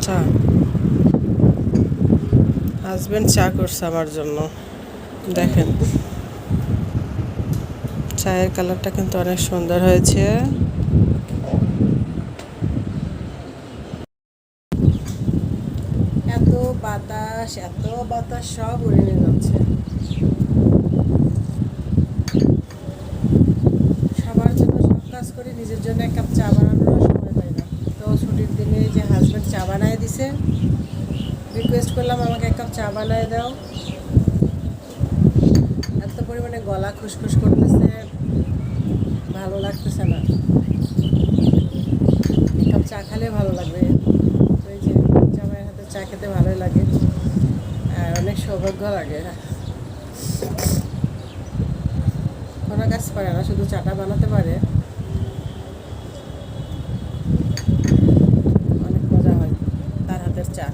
চা হাজবেন্ড চা করছে আমার জন্য। দেখেন চায়ের কালারটা কিন্তু অনেক সুন্দর হয়েছে। এত বাতাস সব উড়ে নিয়ে যাচ্ছে। সবার জন্য সব কাজ করি, নিজের জন্য এক কাপ চা বানানোর সময় পাই না। তো ছুটির দিনে যে হাজবেন্ড চা বানায় দিছে, রিকোয়েস্ট করলাম আমাকে এক কাপ চা বানায় দাও। এত পরিমাণে গলা খুসখুস করতেছে, ভালো লাগতেছে না। এক কাপ চা খেলে ভালো লাগবে। তো এই যে জামাইয়ের হাতে চা খেতে ভালোই লাগে, আর অনেক সৌভাগ্য লাগে। কোনো কাজ পারে না, শুধু চাটা বানাতে পারে। অনেক মজা হয় তার হাতের চা।